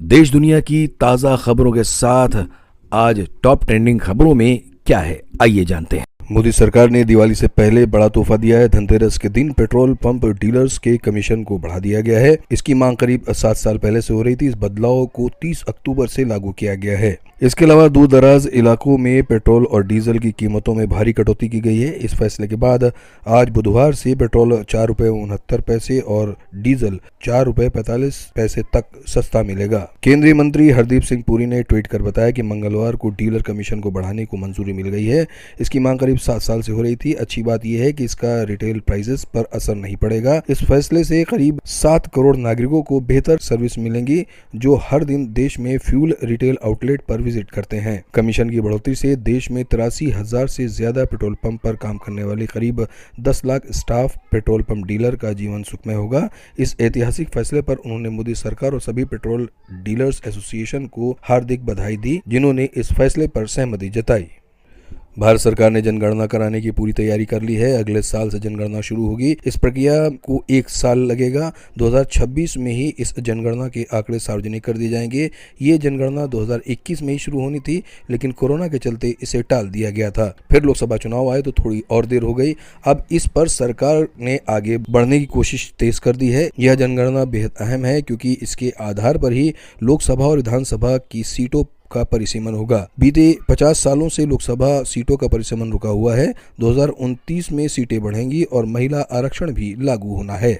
देश दुनिया की ताज़ा खबरों के साथ आज टॉप ट्रेंडिंग खबरों में क्या है, आइए जानते हैं। मोदी सरकार ने दिवाली से पहले बड़ा तोहफा दिया है। धनतेरस के दिन पेट्रोल पंप डीलर्स के कमीशन को बढ़ा दिया गया है। इसकी मांग करीब 7 साल पहले से हो रही थी। इस बदलाव को 30 अक्टूबर से लागू किया गया है। इसके अलावा दूर दराज इलाकों में पेट्रोल और डीजल की कीमतों में भारी कटौती की गई है। इस फैसले के बाद आज बुधवार से पेट्रोल 4 रुपये 69 पैसे और डीजल 4 रुपये 45 पैसे तक सस्ता मिलेगा। केंद्रीय मंत्री हरदीप सिंह पुरी ने ट्वीट कर बताया कि मंगलवार को डीलर कमीशन को बढ़ाने को मंजूरी मिल गई है। इसकी मांग करीब 7 साल से हो रही थी। अच्छी बात यह है कि इसका रिटेल प्राइसेस पर असर नहीं पड़ेगा। इस फैसले से करीब 7 करोड़ नागरिकों को बेहतर सर्विस मिलेंगी जो हर दिन देश में फ्यूल रिटेल आउटलेट पर विजिट करते हैं। कमीशन की बढ़ोतरी से देश में 83,000 से ज्यादा पेट्रोल पंप पर काम करने वाले करीब 10 lakh staff petrol pump dealer का जीवन सुखमय होगा। इस ऐतिहासिक फैसले पर उन्होंने मोदी सरकार और सभी पेट्रोल डीलर्स एसोसिएशन को हार्दिक बधाई दी, जिन्होंने इस फैसले पर सहमति जताई। भारत सरकार ने जनगणना कराने की पूरी तैयारी कर ली है। अगले साल से जनगणना शुरू होगी। इस प्रक्रिया को 1 साल लगेगा। 2026 में ही इस जनगणना के आंकड़े सार्वजनिक कर दिए जाएंगे। ये जनगणना 2021 में ही शुरू होनी थी, लेकिन कोरोना के चलते इसे टाल दिया गया था। फिर लोकसभा चुनाव आए तो थोड़ी और देर हो गई। अब इस पर सरकार ने आगे बढ़ने की कोशिश तेज कर दी है। यह जनगणना बेहद अहम है क्योंकि इसके आधार पर ही लोकसभा और विधानसभा की सीटों का परिसीमन होगा। बीते 50 सालों से लोकसभा सीटों का परिसीमन रुका हुआ है। 2029 में सीटें बढ़ेंगी और महिला आरक्षण भी लागू होना है।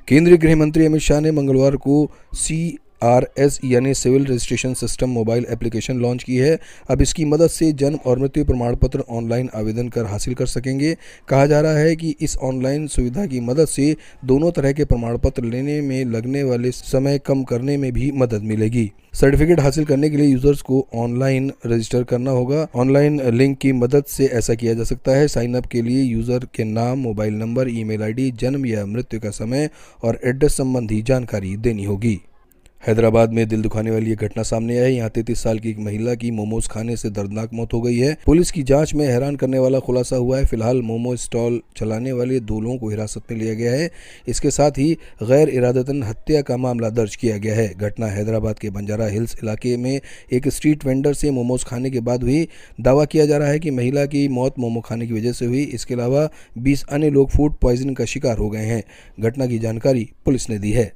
केंद्रीय गृह मंत्री अमित शाह ने मंगलवार को CRS यानी civil registration system mobile application launch की है। अब इसकी मदद से जन्म और मृत्यु प्रमाण पत्र ऑनलाइन आवेदन कर हासिल कर सकेंगे। कहा जा रहा है कि इस ऑनलाइन सुविधा की मदद से दोनों तरह के प्रमाण पत्र लेने में लगने वाले समय कम करने में भी मदद मिलेगी। सर्टिफिकेट हासिल करने के लिए यूजर्स को ऑनलाइन रजिस्टर करना होगा। ऑनलाइन लिंक की मदद से ऐसा किया जा सकता है। साइन अप के लिए यूजर के नाम, मोबाइल नंबर, ईमेल आईडी, जन्म या मृत्यु का समय और एड्रेस संबंधी जानकारी देनी होगी। हैदराबाद में दिल दुखाने वाली एक घटना सामने आई। यहाँ 33 साल की एक महिला की मोमोज खाने से दर्दनाक मौत हो गई है। पुलिस की जांच में हैरान करने वाला खुलासा हुआ है। फिलहाल मोमो स्टॉल चलाने वाले 2 लोगों को हिरासत में लिया गया है। इसके साथ ही गैर इरादतन हत्या का मामला दर्ज किया गया है। घटना हैदराबाद के बंजारा हिल्स इलाके में एक स्ट्रीट वेंडर से मोमोज खाने के बाद हुई। दावा किया जा रहा है कि महिला की मौत मोमो खाने की वजह से हुई। इसके अलावा 20 अन्य लोग फूड पॉइजनिंग का शिकार हो गए हैं। घटना की जानकारी पुलिस ने दी है।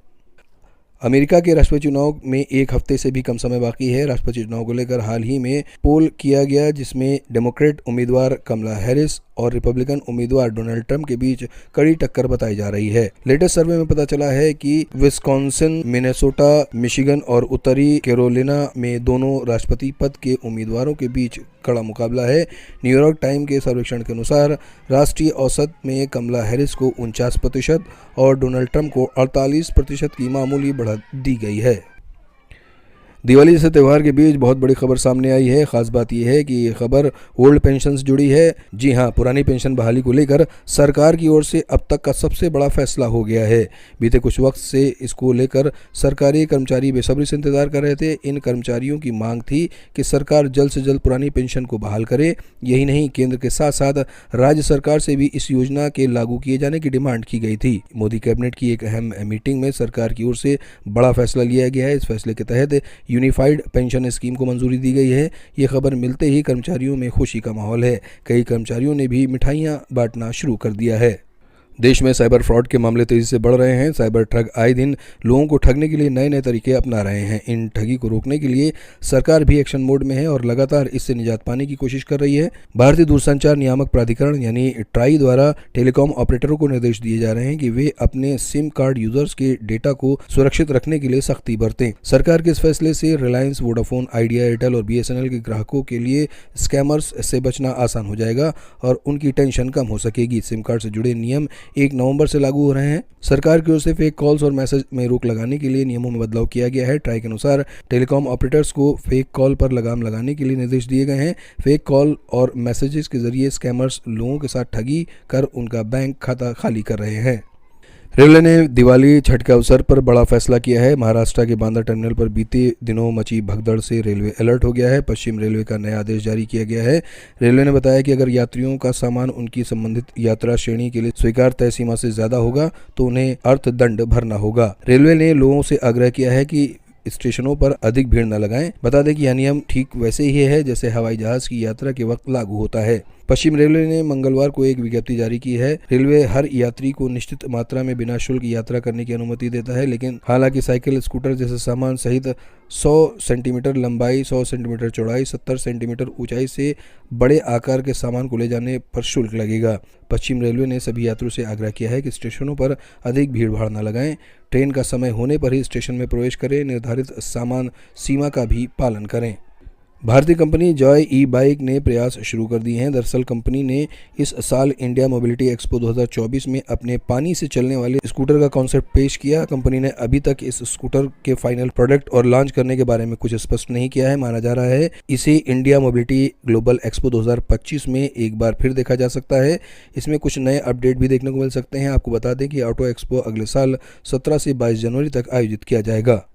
अमेरिका के राष्ट्रपति चुनाव में 1 हफ्ते से भी कम समय बाकी है। राष्ट्रपति चुनाव को लेकर हाल ही में पोल किया गया, जिसमें डेमोक्रेट उम्मीदवार कमला हैरिस और रिपब्लिकन उम्मीदवार डोनाल्ड ट्रंप के बीच कड़ी टक्कर बताई जा रही है। लेटेस्ट सर्वे में पता चला है कि विस्कॉन्सिन, मिनेसोटा, मिशिगन और उत्तरी कैरोलिना में दोनों राष्ट्रपति पद के उम्मीदवारों के बीच कड़ा मुकाबला है। न्यूयॉर्क टाइम के सर्वेक्षण के अनुसार राष्ट्रीय औसत में कमला हैरिस को 49% और डोनाल्ड ट्रंप को 48% की मामूली बढ़त दी गई है। दिवाली जैसे त्यौहार के बीच बहुत बड़ी खबर सामने आई है। खास बात यह है कि ये खबर ओल्ड पेंशन से जुड़ी है। जी हां, पुरानी पेंशन बहाली को लेकर सरकार की ओर से अब तक का सबसे बड़ा फैसला हो गया है। बीते कुछ वक्त से इसको लेकर सरकारी कर्मचारी बेसब्री से इंतजार कर रहे थे। इन कर्मचारियों की मांग थी कि सरकार जल्द से जल्द पुरानी पेंशन को बहाल करे। यही नहीं, केंद्र के साथ साथ राज्य सरकार से भी इस योजना के लागू किए जाने की डिमांड की गई थी। मोदी कैबिनेट की एक अहम मीटिंग में सरकार की ओर से बड़ा फैसला लिया गया है। इस फैसले के तहत यूनिफाइड पेंशन स्कीम को मंजूरी दी गई है। ये खबर मिलते ही कर्मचारियों में खुशी का माहौल है। कई कर्मचारियों ने भी मिठाइयां बांटना शुरू कर दिया है। देश में साइबर फ्रॉड के मामले तेजी से बढ़ रहे हैं। साइबर ठग आए दिन लोगों को ठगने के लिए नए नए तरीके अपना रहे हैं। इन ठगी को रोकने के लिए सरकार भी एक्शन मोड में है और लगातार इससे निजात पाने की कोशिश कर रही है। भारतीय दूरसंचार नियामक प्राधिकरण यानी ट्राई द्वारा टेलीकॉम ऑपरेटरों को निर्देश दिए जा रहे हैं कि वे अपने सिम कार्ड यूजर्स के डेटा को सुरक्षित रखने के लिए सख्ती बरतें। सरकार के इस फैसले से रिलायंस, वोडाफोन, आइडिया, एयरटेल और BSNL के ग्राहकों के लिए स्कैमर्स से बचना आसान हो जाएगा और उनकी टेंशन कम हो सकेगी। सिम कार्ड से जुड़े नियम 1 नवंबर से लागू हो रहे हैं। सरकार की ओर से फेक कॉल्स और मैसेज में रोक लगाने के लिए नियमों में बदलाव किया गया है। ट्राई के अनुसार टेलीकॉम ऑपरेटर्स को फेक कॉल पर लगाम लगाने के लिए निर्देश दिए गए हैं। फेक कॉल और मैसेजेस के जरिए स्कैमर्स लोगों के साथ ठगी कर उनका बैंक खाता खाली कर रहे हैं। रेलवे ने दिवाली छठ के अवसर पर बड़ा फैसला किया है। महाराष्ट्र के बांद्रा टर्मिनल पर बीते दिनों मची भगदड़ से रेलवे अलर्ट हो गया है। पश्चिम रेलवे का नया आदेश जारी किया गया है। रेलवे ने बताया कि अगर यात्रियों का सामान उनकी संबंधित यात्रा श्रेणी के लिए स्वीकार तय सीमा से ज्यादा होगा तो उन्हें अर्थदंड भरना होगा। रेलवे ने लोगों से आग्रह किया है कि स्टेशनों पर अधिक भीड़ न लगाएं। बता दें कि यह नियम ठीक वैसे ही है जैसे हवाई जहाज की यात्रा के वक्त लागू होता है। पश्चिम रेलवे ने मंगलवार को एक विज्ञप्ति जारी की है। रेलवे हर यात्री को निश्चित मात्रा में बिना शुल्क यात्रा करने की अनुमति देता है, लेकिन हालांकि साइकिल, स्कूटर जैसे सामान सहित 100 सेंटीमीटर लंबाई, 100 सेंटीमीटर चौड़ाई, 70 सेंटीमीटर ऊंचाई से बड़े आकार के सामान को ले जाने पर शुल्क लगेगा। पश्चिम रेलवे ने सभी यात्रियों से आग्रह किया है कि स्टेशनों पर अधिक भीड़ भाड़ न लगाएं। ट्रेन का समय होने पर ही स्टेशन में प्रवेश करें। निर्धारित सामान सीमा का भी पालन करें। भारतीय कंपनी जॉय ई बाइक ने प्रयास शुरू कर दिए हैं। दरअसल कंपनी ने इस साल इंडिया मोबिलिटी एक्सपो 2024 में अपने पानी से चलने वाले स्कूटर का कॉन्सेप्ट पेश किया। कंपनी ने अभी तक इस स्कूटर के फाइनल प्रोडक्ट और लॉन्च करने के बारे में कुछ स्पष्ट नहीं किया है। माना जा रहा है इसे इंडिया मोबिलिटी ग्लोबल एक्सपो 2025 में एक बार फिर देखा जा सकता है। इसमें कुछ नए अपडेट भी देखने को मिल सकते हैं। आपको बता दें कि ऑटो एक्सपो अगले साल 17 से 22 जनवरी तक आयोजित किया जाएगा।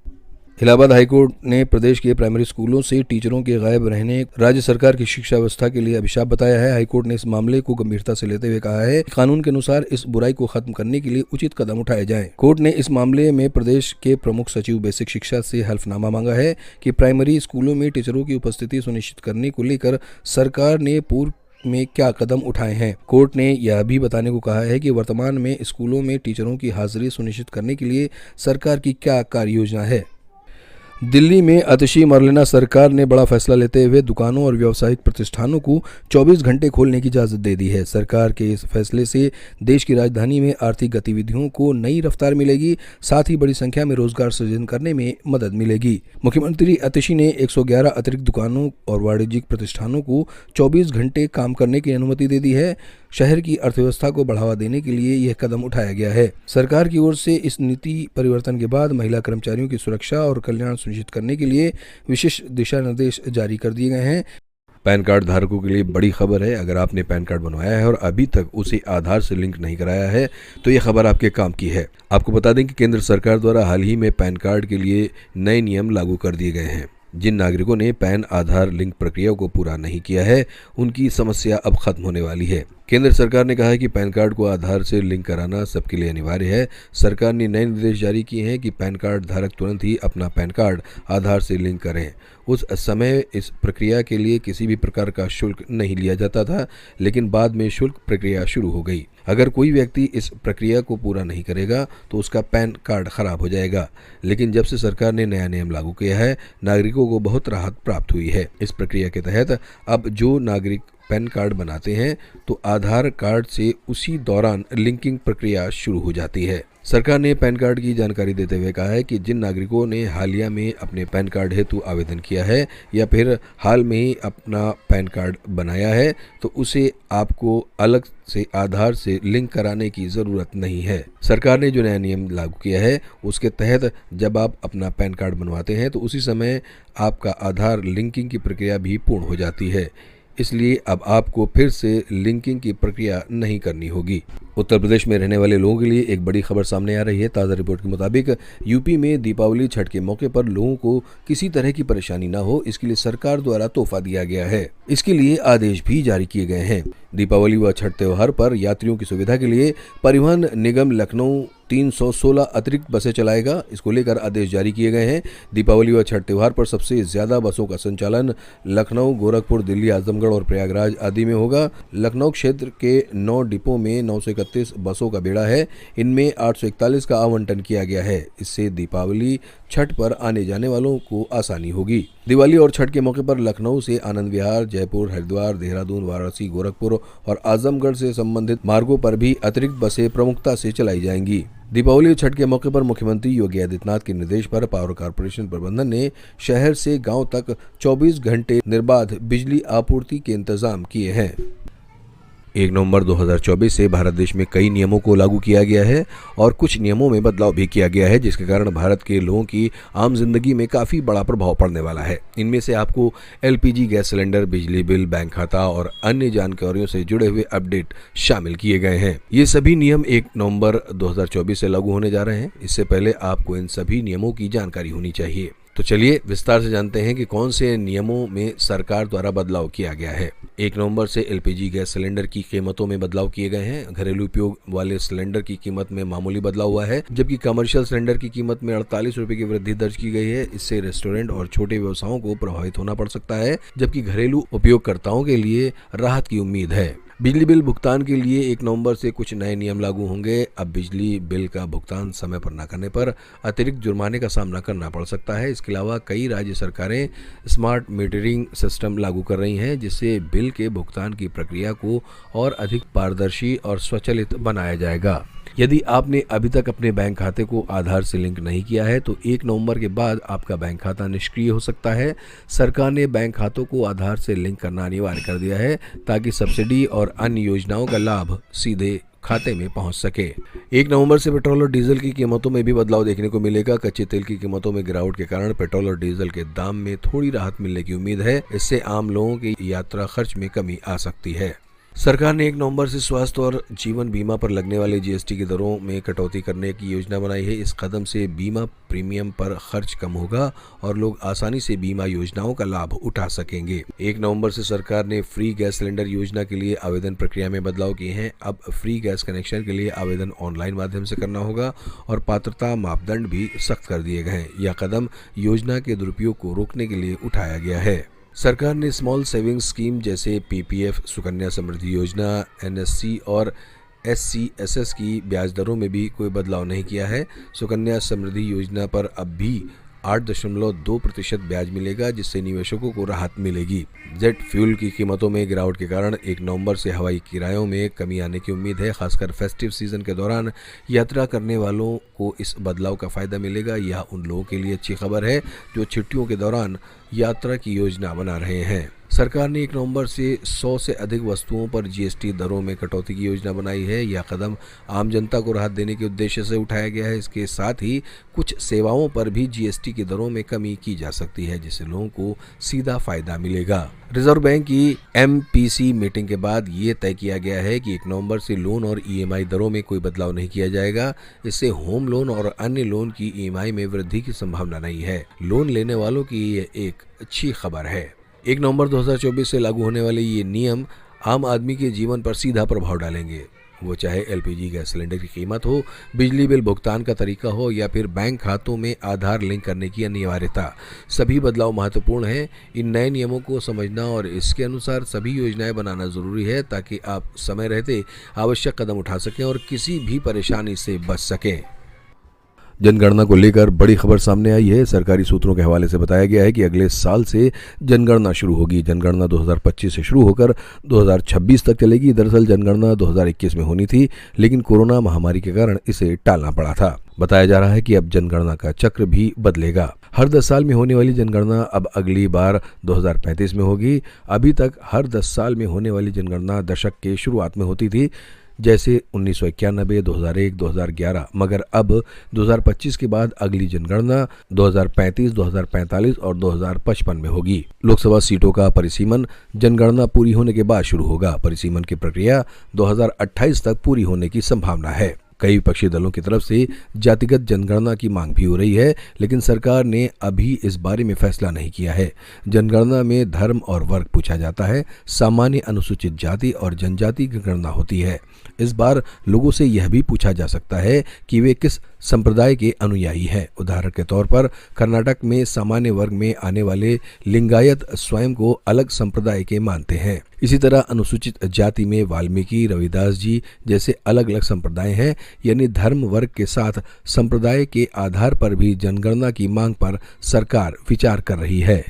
इलाहाबाद हाईकोर्ट ने प्रदेश के प्राइमरी स्कूलों से टीचरों के गायब रहने राज्य सरकार की शिक्षा व्यवस्था के लिए अभिशाप बताया है। हाईकोर्ट ने इस मामले को गंभीरता से लेते हुए कहा है कि कानून के अनुसार इस बुराई को खत्म करने के लिए उचित कदम उठाए जाएं। कोर्ट ने इस मामले में प्रदेश के प्रमुख सचिव बेसिक शिक्षा से हल्फनामा मांगा है कि प्राइमरी स्कूलों में टीचरों की उपस्थिति सुनिश्चित करने को लेकर सरकार ने पूर्व में क्या कदम उठाए हैं। कोर्ट ने यह भी बताने को कहा है कि वर्तमान में स्कूलों में टीचरों की हाजिरी सुनिश्चित करने के लिए सरकार की क्या कार्य योजना है। दिल्ली में आतिशी मरलेना सरकार ने बड़ा फैसला लेते हुए दुकानों और व्यावसायिक प्रतिष्ठानों को 24 घंटे खोलने की इजाजत दे दी है। सरकार के इस फैसले से देश की राजधानी में आर्थिक गतिविधियों को नई रफ्तार मिलेगी, साथ ही बड़ी संख्या में रोजगार सृजन करने में मदद मिलेगी। मुख्यमंत्री आतिशी ने 111 अतिरिक्त दुकानों और वाणिज्यिक प्रतिष्ठानों को 24 घंटे काम करने की अनुमति दे दी है। शहर की अर्थव्यवस्था को बढ़ावा देने के लिए यह कदम उठाया गया है। सरकार की ओर से इस नीति परिवर्तन के बाद महिला कर्मचारियों की सुरक्षा और कल्याण सुनिश्चित करने के लिए विशेष दिशा निर्देश जारी कर दिए गए हैं। पैन कार्ड धारकों के लिए बड़ी खबर है। अगर आपने पैन कार्ड बनवाया है और अभी तक उसे आधार से लिंक नहीं कराया है तो ये खबर आपके काम की है। आपको बता दें कि केंद्र सरकार द्वारा हाल ही में पैन कार्ड के लिए नए नियम लागू कर दिए गए हैं। जिन नागरिकों ने पैन आधार लिंक प्रक्रिया को पूरा नहीं किया है उनकी समस्या अब खत्म होने वाली है। केंद्र सरकार ने कहा है कि पैन कार्ड को आधार से लिंक कराना सबके लिए अनिवार्य है। सरकार ने नए निर्देश जारी किए हैं कि पैन कार्ड धारक तुरंत ही अपना पैन कार्ड आधार से लिंक करें। उस समय इस प्रक्रिया के लिए किसी भी प्रकार का शुल्क नहीं लिया जाता था, लेकिन बाद में शुल्क प्रक्रिया शुरू हो गई। अगर कोई व्यक्ति इस प्रक्रिया को पूरा नहीं करेगा तो उसका पैन कार्ड खराब हो जाएगा। लेकिन जब से सरकार ने नया नियम लागू किया है, नागरिकों को बहुत राहत प्राप्त हुई है। इस प्रक्रिया के तहत अब जो नागरिक पैन कार्ड बनाते हैं तो आधार कार्ड से उसी दौरान लिंकिंग प्रक्रिया शुरू हो जाती है। सरकार ने पैन कार्ड की जानकारी देते हुए कहा है कि जिन नागरिकों ने हालिया में अपने पैन कार्ड हेतु आवेदन किया है या फिर हाल में ही अपना पैन कार्ड बनाया है तो उसे आपको अलग से आधार से लिंक कराने की ज़रूरत नहीं है। सरकार ने जो नया नियम लागू किया है उसके तहत जब आप अपना पैन कार्ड बनवाते हैं तो उसी समय आपका आधार लिंकिंग की प्रक्रिया भी पूर्ण हो जाती है। इसलिए अब आपको फिर से लिंकिंग की प्रक्रिया नहीं करनी होगी। उत्तर प्रदेश में रहने वाले लोगों के लिए एक बड़ी खबर सामने आ रही है। ताज़ा रिपोर्ट के मुताबिक यूपी में दीपावली छठ के मौके पर लोगों को किसी तरह की परेशानी न हो, इसके लिए सरकार द्वारा तोहफा दिया गया है। इसके लिए आदेश भी जारी किए गए हैं। दीपावली व छठ त्योहार पर यात्रियों की सुविधा के लिए परिवहन निगम लखनऊ 316 अतिरिक्त बसें चलाएगा। इसको लेकर आदेश जारी किए गए हैं। दीपावली व छठ त्योहार पर सबसे ज्यादा बसों का संचालन लखनऊ, गोरखपुर, दिल्ली, आजमगढ़ और प्रयागराज आदि में होगा। लखनऊ क्षेत्र के 9 डिपो में 931 बसों का बेड़ा है। इनमें 841 का आवंटन किया गया है। इससे दीपावली छठ पर आने जाने वालों को आसानी होगी। दिवाली और छठ के मौके पर लखनऊ से आनंद विहार, जयपुर, हरिद्वार, देहरादून, वाराणसी, गोरखपुर और आजमगढ़ से संबंधित मार्गों पर भी अतिरिक्त बसें प्रमुखता से चलाई जाएंगी। दीपावली और छठ के मौके पर मुख्यमंत्री योगी आदित्यनाथ के निर्देश पर पावर कॉर्पोरेशन प्रबंधन ने शहर से गांव तक 24 घंटे निर्बाध बिजली आपूर्ति के इंतजाम किए हैं। 1 नवंबर 2024 से भारत देश में कई नियमों को लागू किया गया है और कुछ नियमों में बदलाव भी किया गया है, जिसके कारण भारत के लोगों की आम जिंदगी में काफ़ी बड़ा प्रभाव पड़ने वाला है। इनमें से आपको एलपीजी गैस सिलेंडर, बिजली बिल, बैंक खाता और अन्य जानकारियों से जुड़े हुए अपडेट शामिल किए गए हैं। ये सभी नियम 1 नवंबर 2024 से लागू होने जा रहे हैं। इससे पहले आपको इन सभी नियमों की जानकारी होनी चाहिए। तो चलिए विस्तार से जानते हैं कि कौन से नियमों में सरकार द्वारा बदलाव किया गया है। 1 नवंबर से एलपीजी गैस सिलेंडर की कीमतों में बदलाव किए गए हैं। घरेलू उपयोग वाले सिलेंडर की कीमत में मामूली बदलाव हुआ है, जबकि कमर्शियल सिलेंडर की कीमत में 48 रुपए की वृद्धि दर्ज की गई है। इससे रेस्टोरेंट और छोटे व्यवसायों को प्रभावित होना पड़ सकता है, जबकि घरेलू उपयोगकर्ताओं के लिए राहत की उम्मीद है। बिजली बिल भुगतान के लिए 1 नवंबर से कुछ नए नियम लागू होंगे। अब बिजली बिल का भुगतान समय पर न करने पर अतिरिक्त जुर्माने का सामना करना पड़ सकता है। इसके अलावा कई राज्य सरकारें स्मार्ट मीटरिंग सिस्टम लागू कर रही हैं, जिससे बिल के भुगतान की प्रक्रिया को और अधिक पारदर्शी और स्वचालित बनाया जाएगा। यदि आपने अभी तक अपने बैंक खाते को आधार से लिंक नहीं किया है तो 1 नवंबर के बाद आपका बैंक खाता निष्क्रिय हो सकता है। सरकार ने बैंक खातों को आधार से लिंक करना अनिवार्य कर दिया है, ताकि सब्सिडी और अन्य योजनाओं का लाभ सीधे खाते में पहुंच सके। 1 नवंबर से पेट्रोल और डीजल की कीमतों में भी बदलाव देखने को मिलेगा। कच्चे तेल की कीमतों में गिरावट के कारण पेट्रोल और डीजल के दाम में थोड़ी राहत मिलने की उम्मीद है। इससे आम लोगों की यात्रा खर्च में कमी आ सकती है। सरकार ने 1 नवंबर से स्वास्थ्य और जीवन बीमा पर लगने वाले जीएसटी की दरों में कटौती करने की योजना बनाई है। इस कदम से बीमा प्रीमियम पर खर्च कम होगा और लोग आसानी से बीमा योजनाओं का लाभ उठा सकेंगे। 1 नवंबर से सरकार ने फ्री गैस सिलेंडर योजना के लिए आवेदन प्रक्रिया में बदलाव किए हैं। अब फ्री गैस कनेक्शन के लिए आवेदन ऑनलाइन माध्यम से करना होगा और पात्रता मापदंड भी सख्त कर दिए गए हैं। यह कदम योजना के दुरुपयोग को रोकने के लिए उठाया गया है। सरकार ने स्मॉल सेविंग्स स्कीम जैसे पीपीएफ, सुकन्या समृद्धि योजना, एनएससी और एससीएसएस की ब्याज दरों में भी कोई बदलाव नहीं किया है। सुकन्या समृद्धि योजना पर अब भी 8.2% ब्याज मिलेगा, जिससे निवेशकों को राहत मिलेगी। जेट फ्यूल की कीमतों में गिरावट के कारण 1 नवंबर से हवाई किरायों में कमी आने की उम्मीद है। खासकर फेस्टिव सीजन के दौरान यात्रा करने वालों को इस बदलाव का फायदा मिलेगा। यह उन लोगों के लिए अच्छी खबर है जो छुट्टियों के दौरान यात्रा की योजना बना रहे हैं। सरकार ने 1 नवंबर से 100 से अधिक वस्तुओं पर जीएसटी दरों में कटौती की योजना बनाई है। यह कदम आम जनता को राहत देने के उद्देश्य से उठाया गया है। इसके साथ ही कुछ सेवाओं पर भी जीएसटी की दरों में कमी की जा सकती है, जिससे लोगों को सीधा फायदा मिलेगा। रिजर्व बैंक की एमपीसी मीटिंग के बाद ये तय किया गया है कि 1 नवंबर से लोन और ईएमआई दरों में कोई बदलाव नहीं किया जाएगा। इससे होम लोन और अन्य लोन की ईएमआई में वृद्धि की संभावना नहीं है। लोन लेने वालों की ये एक अच्छी खबर है। 1 नवंबर 2024 से लागू होने वाले ये नियम आम आदमी के जीवन पर सीधा प्रभाव डालेंगे, वो चाहे एलपीजी गैस सिलेंडर की कीमत हो, बिजली बिल भुगतान का तरीका हो या फिर बैंक खातों में आधार लिंक करने की अनिवार्यता। सभी बदलाव महत्वपूर्ण हैं। इन नए नियमों को समझना और इसके अनुसार सभी योजनाएं बनाना जरूरी है, ताकि आप समय रहते आवश्यक कदम उठा सकें और किसी भी परेशानी से बच सकें। जनगणना को लेकर बड़ी खबर सामने आई है। सरकारी सूत्रों के हवाले से बताया गया है कि अगले साल से जनगणना शुरू होगी। जनगणना 2025 से शुरू होकर 2026 तक चलेगी। दरअसल जनगणना 2021 में होनी थी, लेकिन कोरोना महामारी के कारण इसे टालना पड़ा था। बताया जा रहा है कि अब जनगणना का चक्र भी बदलेगा। हर 10 साल में होने वाली जनगणना अब अगली बार 2035 में होगी। अभी तक हर 10 साल में होने वाली जनगणना दशक के शुरुआत में होती थी, जैसे 1991, 2001, 2011, मगर अब 2025 के बाद अगली जनगणना 2035, 2045 और 2055 में होगी। लोकसभा सीटों का परिसीमन जनगणना पूरी होने के बाद शुरू होगा। परिसीमन की प्रक्रिया 2028 तक पूरी होने की संभावना है। कई विपक्षी दलों की तरफ से जातिगत जनगणना की मांग भी हो रही है, लेकिन सरकार ने अभी इस बारे में फैसला नहीं किया है। जनगणना में धर्म और वर्ग पूछा जाता है। सामान्य, अनुसूचित जाति और जनजाति की गणना होती है। इस बार लोगों से यह भी पूछा जा सकता है कि वे किस संप्रदाय के अनुयायी हैं। उदाहरण के तौर पर कर्नाटक में सामान्य वर्ग में आने वाले लिंगायत स्वयं को अलग संप्रदाय के मानते हैं। इसी तरह अनुसूचित जाति में वाल्मीकि, रविदास जी जैसे अलग अलग संप्रदाय हैं। यानी धर्म वर्ग के साथ संप्रदाय के आधार पर भी जनगणना की मांग पर सरकार विचार कर रही है।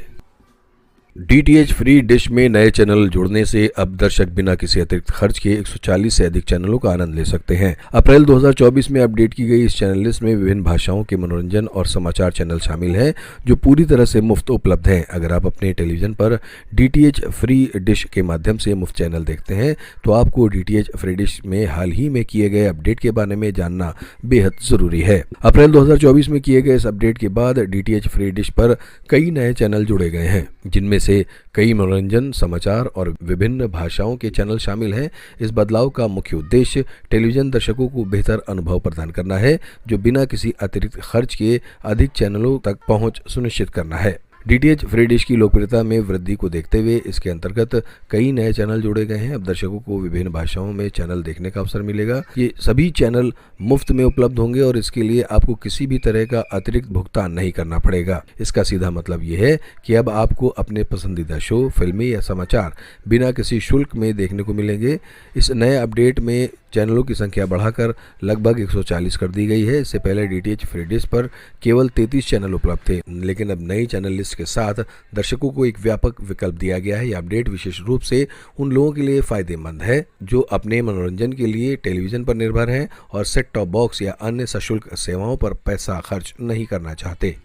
डीटीएच फ्री डिश में नए चैनल जुड़ने से अब दर्शक बिना किसी अतिरिक्त खर्च के 140 से अधिक चैनलों का आनंद ले सकते हैं। अप्रैल 2024 में अपडेट की गई इस चैनल लिस्ट में विभिन्न भाषाओं के मनोरंजन और समाचार चैनल शामिल हैं, जो पूरी तरह से मुफ्त उपलब्ध हैं। अगर आप अपने टेलीविजन पर डीटीएच फ्री डिश के माध्यम से मुफ्त चैनल देखते हैं, तो आपको डीटीएच फ्री डिश में हाल ही में किए गए अपडेट के बारे में जानना बेहद जरूरी है। अप्रैल 2024 में किए गए इस अपडेट के बाद डीटीएच फ्री डिश पर कई नए चैनल जुड़े गए हैं, जिनमें जैसे कई मनोरंजन, समाचार और विभिन्न भाषाओं के चैनल शामिल हैं। इस बदलाव का मुख्य उद्देश्य टेलीविजन दर्शकों को बेहतर अनुभव प्रदान करना है, जो बिना किसी अतिरिक्त खर्च के अधिक चैनलों तक पहुंच सुनिश्चित करना है। डीटीएच फ्री डिश की लोकप्रियता में वृद्धि को देखते हुए इसके अंतर्गत कई नए चैनल जोड़े गए हैं। अब दर्शकों को विभिन्न भाषाओं में चैनल देखने का अवसर मिलेगा। ये सभी चैनल मुफ्त में उपलब्ध होंगे और इसके लिए आपको किसी भी तरह का अतिरिक्त भुगतान नहीं करना पड़ेगा। इसका सीधा मतलब ये है कि अब आपको अपने पसंदीदा शो, फिल्में या समाचार बिना किसी शुल्क में देखने को मिलेंगे। इस नए अपडेट में चैनलों की संख्या बढ़ाकर लगभग 140 कर दी गई है। इससे पहले डीटीएच फ्री डिश पर केवल 33 चैनल उपलब्ध थे, लेकिन अब नई चैनल लिस्ट के साथ दर्शकों को एक व्यापक विकल्प दिया गया है। यह अपडेट विशेष रूप से उन लोगों के लिए फायदेमंद है जो अपने मनोरंजन के लिए टेलीविजन पर निर्भर हैं और सेट टॉप बॉक्स या अन्य सशुल्क सेवाओं पर पैसा खर्च नहीं करना चाहते।